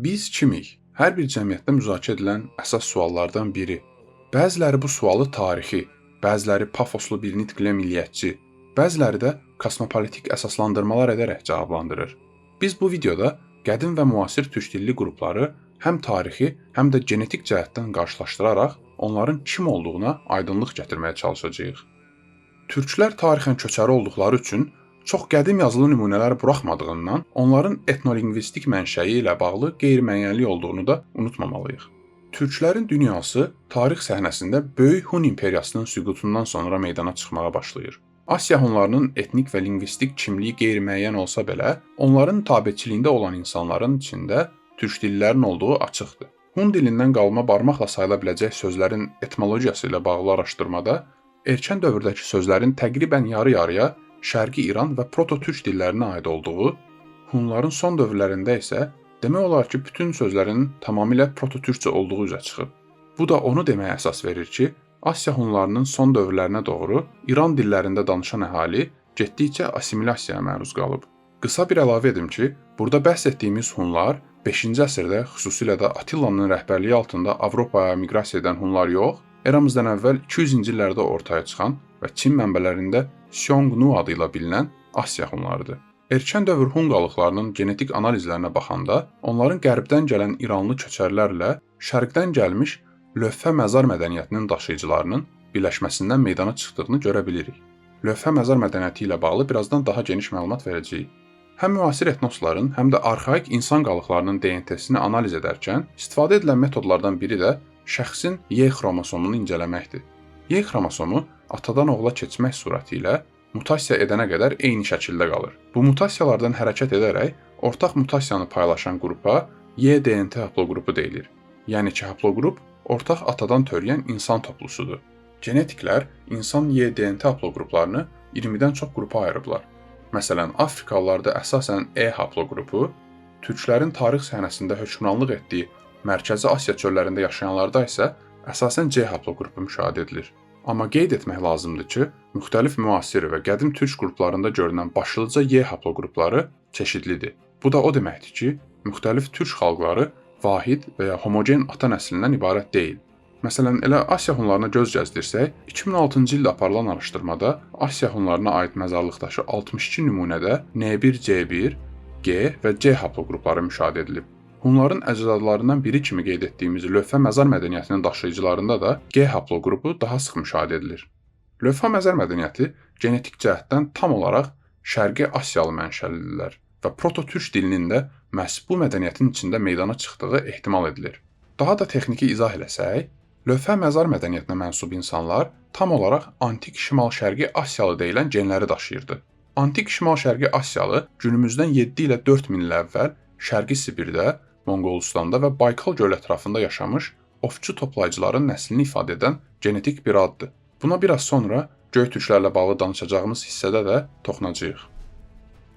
Biz kimik? Hər bir cəmiyyətdə müzakirə edilən əsas suallardan biri. Bəziləri bu sualı tarixi, bəziləri pafoslu bir nitqlə milliyyətçi, bəziləri də kosmopolitik əsaslandırmalar edərək cavablandırır. Biz bu videoda qədim və müasir türk dilli qrupları həm tarixi, həm də genetik cəhətdən qarşılaşdıraraq onların kim olduğuna aydınlıq gətirməyə çalışacağıq. Türklər tarixən köçəri olduqları üçün çox qədim yazılı nümunələr buraxmadığından onların etnolingvistik mənşəyi ilə bağlı qeyri-müəyyənlik olduğunu da unutmamalıyıq. Türklərin dünyası tarix səhnəsində Böyük Hun imperiyasının süqutundan sonra meydana çıxmağa başlayır. Asiya Hunlarının etnik və lingvistik kimliyi qeyri-müəyyən olsa belə, onların tabeçiliyində olan insanların içində türk dillilərin olduğu açıqdır. Hun dilindən qalma barmaqla sayıla biləcək sözlərin etimologiyası ilə bağlı araşdırmada erkən dövrdəki sözlərin təqribən yarı-yarıya Şərqi İran və proto-türk dillərinə aid olduğu, Hunların son dövrlərində isə demək olar ki, bütün sözlərin tamamilə proto-türkcə olduğu üzə çıxıb. Bu da onu deməyə əsas verir ki, Asiya Hunlarının son dövrlərinə doğru İran dillərində danışan əhali getdikcə assimilyasiyaya məruz qalıb. Qısa bir əlavə edim ki, burada bəhs etdiyimiz Hunlar 5-ci əsrdə xüsusilə də Attilanın rəhbərliyi altında Avropaya miqrasiya edən Hunlar yox, eramızdan əvvəl 200-ci illərdə ortaya çıxan və Çin mənbələrində Xiongnu adı ilə bilinən Asiya Hunlarıdır. Erkən dövr Hun qalıqlarının genetik analizlərinə baxanda, onların qərbdən gələn İranlı köçərlərlə şərqdən gəlmiş lövhə məzar mədəniyyətinin daşıyıcılarının birləşməsindən meydana çıxdığını görə bilirik. Lövhə məzar mədəniyyəti ilə bağlı birazdan daha geniş məlumat verəcəyik. Həm müasir etnosların, həm də arxaik insan qalıqlarının DNT-sini analiz edərkən istifadə edilən metodlardan biri də şəxsin Y xromosomunu incələməkdir. Y xromosomu atadan oğula keçmək surəti ilə mutasiya edənə qədər eyni şəkildə qalır. Bu mutasiyalardan hərəkət edərək ortaq mutasiyanı paylaşan qrupa Y DNT haplogrupu deyilir. Yəni ki, haplogrup ortaq atadan törəyən insan toplusudur. Genetiklər insan Y DNT haplogruplarını 20-dən çox qrupa ayırıblar. Məsələn, Afrikalılarda əsasən E haplogrupu, türklərin tarix səhnəsində hökmranlıq etdiyi Mərkəzi Asiya çöllərində yaşayanlarda isə əsasən C haplogrupu müşahidə edilir. Amma qeyd etmək lazımdır ki, müxtəlif müasir və qədim türk qruplarında görünən başlıca Y haplogrupları çeşidlidir. Bu da o deməkdir ki, müxtəlif türk xalqları vahid və ya homogen ata nəslindən ibarət deyil. Məsələn, elə Asiya Hunlarına göz gəzdirsək, 2006-cı ildə aparılan araşdırmada Asiya Hunlarına aid məzarlıqdakı 62 nümunədə N1, C1, G və C haplogrupları müşahidə edilib. Hunların əcdadlarından biri kimi qeyd etdiyimiz lövhə məzar mədəniyyətinin daşıyıcılarında da G haplogrupu daha sıx müşahidə edilir. Lövhə məzar mədəniyyəti genetik cəhətdən tam olaraq Şərqi Asiyalı mənşəlidirlər və proto-türk dilinin də məhz bu mədəniyyətin içində meydana çıxdığı ehtimal edilir. Daha da texniki izah eləsək, lövhə məzar mədəniyyətinə mənsub insanlar tam olaraq antik şimal-şərqi Asiyalı deyilən genləri daşıyırdı. Antik şimal-şərqi Asiyalı günümüzdən 7 ilə 4000 il əvvəl Şərqi Sibirdə, Monqolistanda və Baykal göl ətrafında yaşamış ovçu toplayıcıların nəslini ifadə edən genetik bir addır. Buna biraz sonra Göytürklərlə bağlı danışacağımız hissədə də toxunacağıq.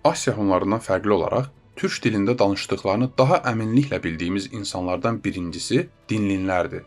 Asiya Hunlarından fərqli olaraq türk dilində danışdıqlarını daha əminliklə bildiyimiz insanlardan birincisi dinlinlərdir.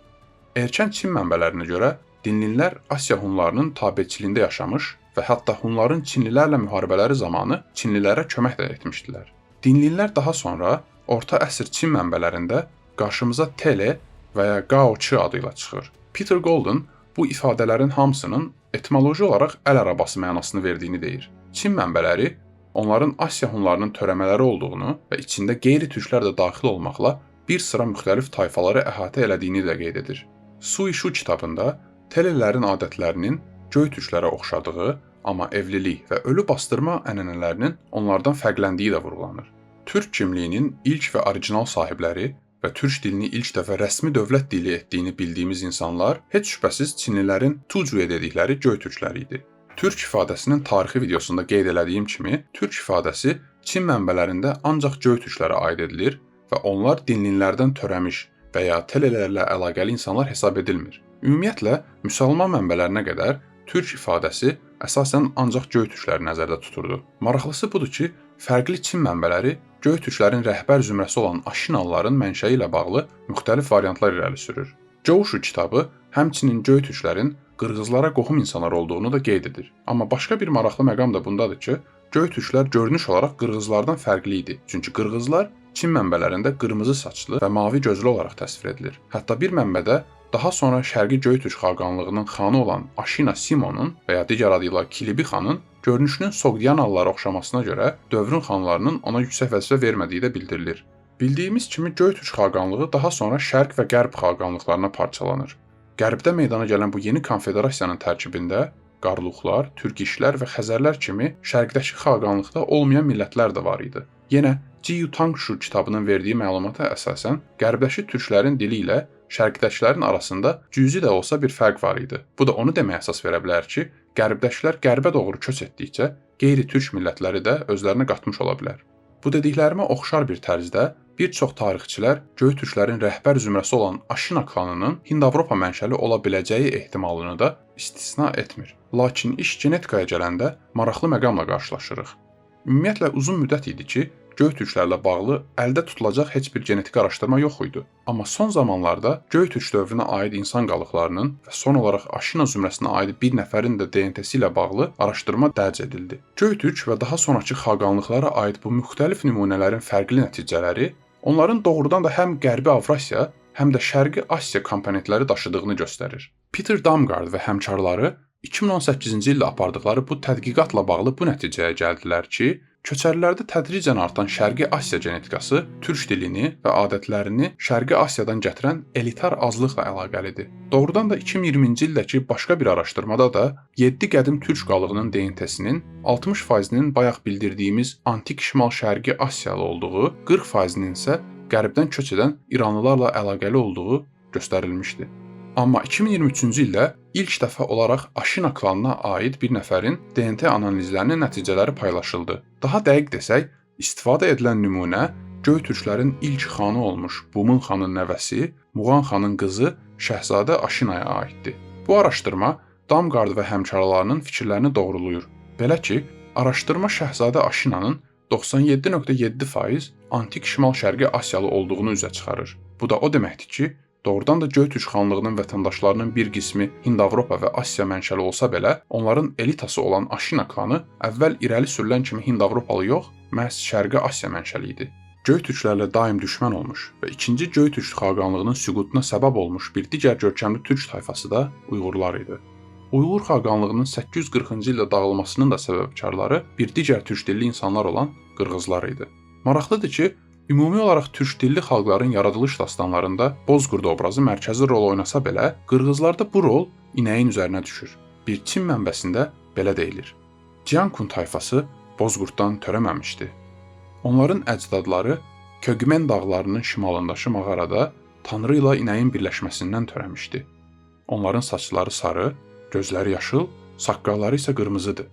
Erkən Çin mənbələrinə görə dinlinlər Asiya Hunlarının tabeçiliyində yaşamış və hətta Hunların Çinlilərlə müharibələri zamanı Çinlilərə kömək də etmişdilər. Dinlinlər daha sonra Orta əsr Çin mənbələrində qarşımıza Tele və ya Gaoçi adı ilə çıxır. Peter Golden bu ifadələrin hamısının etimoloji olaraq əl arabası mənasını verdiyini deyir. Çin mənbələri onların Asiya Hunlarının törəmələri olduğunu və içində qeyri-türklər də daxil olmaqla bir sıra müxtəlif tayfaları əhatə elədiyini də qeyd edir. Sui Shu kitabında Telelerin adətlərinin Göytürklərə oxşadığı, amma evlilik və ölü bastırma ənənələrinin onlardan fərqləndiyi də vurğulanır. Türk kimliyinin ilk və orijinal sahibləri və türk dilini ilk dəfə rəsmi dövlət dili etdiyini bildiyimiz insanlar heç şübhəsiz Çinlilərin Tucuye dedikləri Göytürklər idi. Türk ifadəsinin tarixi videosunda qeyd elədiyim kimi, türk ifadəsi Çin mənbələrində ancaq Göytürklərə aid edilir və onlar dinlinlərdən törəmiş və ya telelərlə əlaqəli insanlar hesab edilmir. Ümumiyyətlə, müsəlman mənbələrinə qədər türk ifadəsi əsasən ancaq Göytürkləri nəzərdə tuturdu. Maraqlısı budur ki, fərqli Çin mənbələri Göytürklərin rəhbər zümrəsi olan Aşinalıların mənşəyi ilə bağlı müxtəlif variantlar irəli sürür. Coğuşu kitabı həmçinin Göytürklərin qırğızlara qohum insanlar olduğunu da qeyd edir. Amma başqa bir maraqlı məqam da bundadır ki, Göytürklər görünüş olaraq qırğızlardan fərqli idi. Çünki qırğızlar Çin mənbələrində qırmızı saçlı və mavi gözlü olaraq təsvir edilir. Hətta bir mənbədə daha sonra Şərqi Göytürk xaqanlığının xanı olan Aşina Simonun və ya digər adı ilə Kilibi xanın görünüşünün Soqdianalılara oxşamasına görə dövrün xanlarının ona yüksək vəzifə vermədiyi də bildirilir. Bildiyimiz kimi Göytürk xaqanlığı daha sonra Şərq və Qərb xaqanlıqlarına parçalanır. Qərbdə meydana gələn bu yeni konfederasiyanın tərkibində Qarluqlar, Türk-İşlər və Xəzərlər kimi Şərqdəki xaqanlıqda olmayan millətlər də var idi. Yenə Jiyu Tangshu kitabının verdiyi məlumata əsasən Qərbdəki türklərin dili ilə Şərqdəkilərin arasında cüzi də olsa bir fərq var idi. Bu da onu deməyə əsas verə bilər ki, Qərbdəkilər qərbə doğru köç etdikcə qeyri-türk millətləri də özlərinə qatmış ola bilər. Bu dediklərimə oxşar bir tərzdə bir çox tarixçilər Göytürklərin rəhbər zümrəsi olan Aşina klanının Hind-Avropa mənşəli ola biləcəyi ehtimalını da istisna etmir. Lakin iş genetikaya gələndə maraqlı məqamla qarşılaşırıq. Ümumiyyətlə uzun müddət idi ki, Göytürklərlə bağlı əldə tutulacaq heç bir genetik araşdırma yox idi. Amma son zamanlarda Göytürk dövrünə aid insan qalıqlarının və son olaraq Aşina zümrəsinə aid bir nəfərin də DNT-si ilə bağlı araşdırma dərc edildi. Göytürk və daha sonrakı xaqanlıqlara aid bu müxtəlif nümunələrin fərqli nəticələri onların doğrudan da həm Qərbi Avrasiya, həm də Şərqi Asiya komponentləri daşıdığını göstərir. Peter Damgard və həmkarları 2018-ci ildə apardıqları bu tədqiqatla bağlı bu nəticəyə gəldilər ki, köçərilərdə tədricən artan Şərqi Asiya genetikası türk dilini və adətlərini Şərqi Asiyadan gətirən elitar azlıqla əlaqəlidir. Doğrudan da 2020-ci ildəki başqa bir araşdırmada da 7 qədim türk qalığının DNT-sinin 60%-nin bayaq bildirdiyimiz antik şimal-şərqi Asiyalı olduğu, 40%-nin isə qərbdən köç edən İranlılarla əlaqəli olduğu göstərilmişdi. Amma 2023-cü ildə ilk dəfə olaraq Aşina klanına aid bir nəfərin DNT analizlərinin nəticələri paylaşıldı. Daha dəqiq desək, istifadə edilən nümunə Göytürklərin ilk xanı olmuş Bumun xanın nəvəsi, Muğan xanın qızı Şəhzadə Aşinaya aiddir. Bu araşdırma Damgard və həmkarlarının fikirlərini doğruluyur. Belə ki, araşdırma Şəhzadə Aşinanın 97.7% antik şimal-şərqi Asiyalı olduğunu üzə çıxarır. Bu da o deməkdir ki, doğrudan da Göytürk xanlığının vətəndaşlarının bir qismi Hind-Avropa və Asiya mənşəli olsa belə, onların elitası olan Aşina klanı əvvəl irəli sürülən kimi Hind-Avropalı yox, məhz Şərqi Asiya mənşəli idi. Göytürklərlə daim düşmən olmuş və 2-ci Göytürk xaqanlığının süqutuna səbəb olmuş bir digər görkəmli türk tayfası da Uyğurlar idi. Uyğur xaqanlığının 840-cı ildə dağılmasının da səbəbkarları bir digər türk dilli insanlar olan qırğızlar idi. Maraqlıdır ki, ümumi olaraq türk dilli xalqların yaradılış dastanlarında Bozqurd obrazı mərkəzi rol oynasa belə, qırğızlarda bu rol inəyin üzərinə düşür. Bir Çin mənbəsində belə deyilir. Jiankun tayfası Bozqurddan törəməmişdi. Onların əcdadları Kögmen dağlarının şimalındakı mağarada Tanrı ilə inəyin birləşməsindən törəmişdi. Onların saçları sarı, gözləri yaşıl, saqqalları isə qırmızıdır.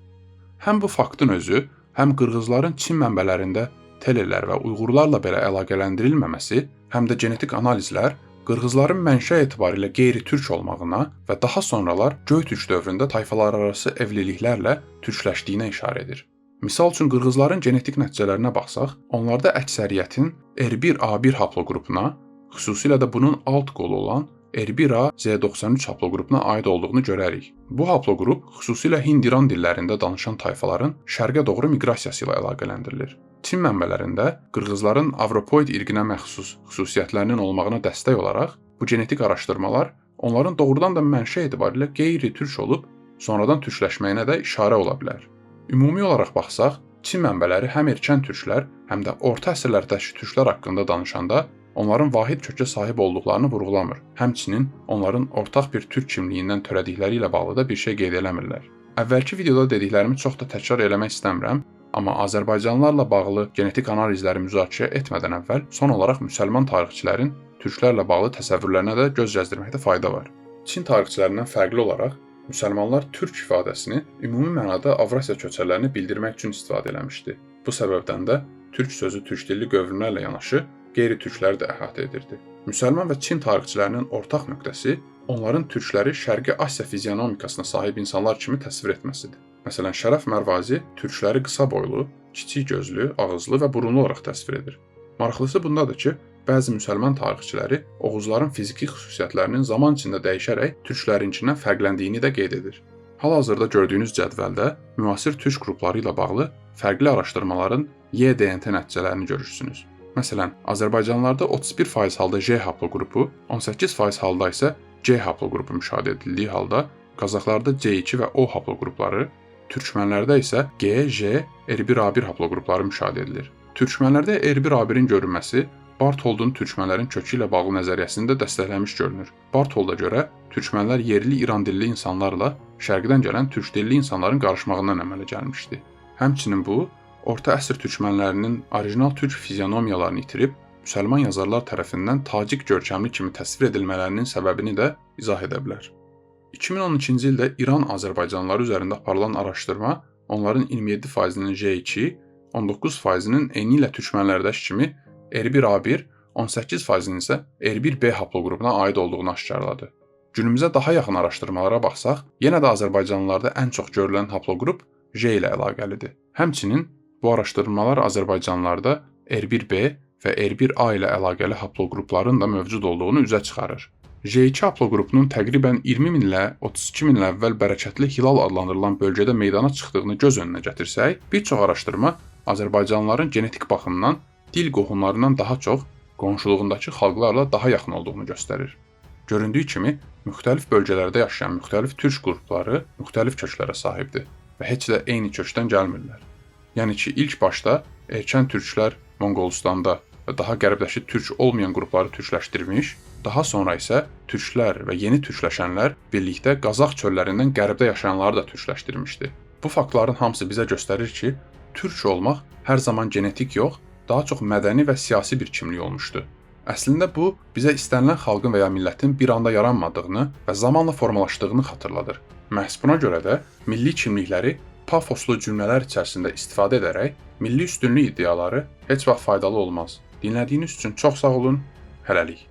Həm bu faktın özü, həm qırğızların Çin mənbələrində Telerlər və Uyğurlarla belə əlaqələndirilməməsi, həm də genetik analizlər qırğızların mənşə etibarilə qeyri-türk olmağına və daha sonralar Göytürk dövründə tayfalararası evliliklərlə türkləşdiyinə işarə edir. Misal üçün qırğızların genetik nəticələrinə baxsaq, onlarda əksəriyyətin R1A1 haplogrupuna, xüsusilə də bunun alt qolu olan R1A Z93 haplogrupuna aid olduğunu görərik. Bu haplogrup xüsusilə Hind-İran dillərində danışan tayfaların şərqə doğru miqrasiyası ilə əlaqələndirilir. Çin mənbələrində qırğızların Avropoid irqinə məxsus xüsusiyyətlərinin olmağına dəstək olaraq bu genetik araşdırmalar onların doğrudan da mənşə etibarilə qeyri-türk olub, sonradan türkləşməyinə də işarə ola bilər. Ümumi olaraq baxsaq, Çin mənbələri həm erkən türklər, həm də orta əsrlərdəki türklər haqqında danışanda onların vahid kökə sahib olduqlarını vurğulamır. Həmçinin onların ortaq bir türk kimliyindən törədikləri ilə bağlı da bir şey qeyd eləmirlər. Əvvəlki videoda dediklərimi çox da təkrar eləmək istəmirəm, amma Azərbaycanlılarla bağlı genetik analizləri müzakirə etmədən əvvəl son olaraq müsəlman tarixçilərin türklərlə bağlı təsəvvürlərinə də göz gəzdirməkdə fayda var. Çin tarixçilərindən fərqli olaraq müsəlmanlar türk ifadəsini ümumi mənada Avrasiya köçərlərini bildirmək üçün istifadə eləmişdi. Bu səbəbdən də türk sözü türk dilli qövmlərlə yanaşı qeyri-türkləri də əhatə edirdi. Müsəlman və Çin tarixçilərinin ortaq nöqtəsi onların türkləri Şərqi Asiya fizionomikasına sahib insanlar kimi təsvir etməsidir. Məsələn, Şərəf Mərvazi türkləri qısa boylu, kiçik gözlü, ağızlı və burunlu olaraq təsvir edir. Maraqlısı bundadır ki, bəzi müsəlman tarixçiləri Oğuzların fiziki xüsusiyyətlərinin zaman içində dəyişərək türklərinkindən fərqləndiyini də qeyd edir. Hal-hazırda gördüyünüz cədvəldə müasir türk qrupları ilə bağlı fərqli araşdırmaların Y-DNT nəticələrini görürsünüz. Məsələn, Azərbaycanlılarda 31% halda J haplogrupu, 18% halda isə C haplogrupu müşahidə edildiyi halda, Qazaxlarda C2 və O haplogrupları, Türkmənlərdə isə G, J, R1A1 haplogrupları müşahidə edilir. Türkmənlərdə R1A1-in görünməsi Bartholdun türkmənlərin kökü ilə bağlı nəzəriyyəsində dəstəkləmiş görünür. Bartholda görə türkmənlər yerli İran dilli insanlarla şərqdən gələn türk dilli insanların qarışmağından əmələ gəlmişdi. Həmçinin bu, orta əsr türkmənlərinin orijinal türk fizionomiyalarını itirib, müsəlman yazarlar tərəfindən tacik görkəmli kimi təsvir edilmələrinin səbəbini də izah edə bilər. 2012-ci ildə İran azərbaycanlıları üzərində aparılan araşdırma onların 27%-nin J2, 19%-nin eyni ilə türkmənlərdəki kimi R1A1, 18%-nin isə R1B haplogrupuna aid olduğunu aşkarladı. Günümüzə daha yaxın araşdırmalara baxsaq, yenə də Azərbaycanlılarda ən çox görülən haplogrup J ilə əlaqəlidir. Həmçinin bu araşdırmalar Azərbaycanlılarda R1B və R1A ilə əlaqəli haplogrupların da mövcud olduğunu üzə çıxarır. J2 haplogrupunun təqribən 20 min ilə 32 min il əvvəl bərəkətli hilal adlandırılan bölgədə meydana çıxdığını göz önünə gətirsək, bir çox araşdırma Azərbaycanlıların genetik baxımdan dil qohumlarından daha çox qonşuluğundakı xalqlarla daha yaxın olduğunu göstərir. Göründüyü kimi, müxtəlif bölgələrdə yaşayan müxtəlif türk qrupları müxtəlif köklərə sahibdir və heç də eyni kökdən gəlmirlər. Yəni ki, ilk başda erkən türklər Monqolistanda və daha qərbdəki türk olmayan qrupları türkləşdirmiş, daha sonra isə türklər və yeni türkləşənlər birlikdə Qazax çöllərindən qərbdə yaşayanları da türkləşdirmişdi. Bu faktların hamısı bizə göstərir ki, türk olmaq hər zaman genetik yox, daha çox mədəni və siyasi bir kimlik olmuşdu. Əslində bu, bizə istənilən xalqın və ya millətin bir anda yaranmadığını və zamanla formalaşdığını xatırladır. Məhz buna görə də milli kimlikləri pafoslu cümlələr içərisində istifadə edərək milli üstünlük iddiaları heç vaxt faydalı olmaz. Dinlədiyiniz üçün çox sağ olun, hələlik.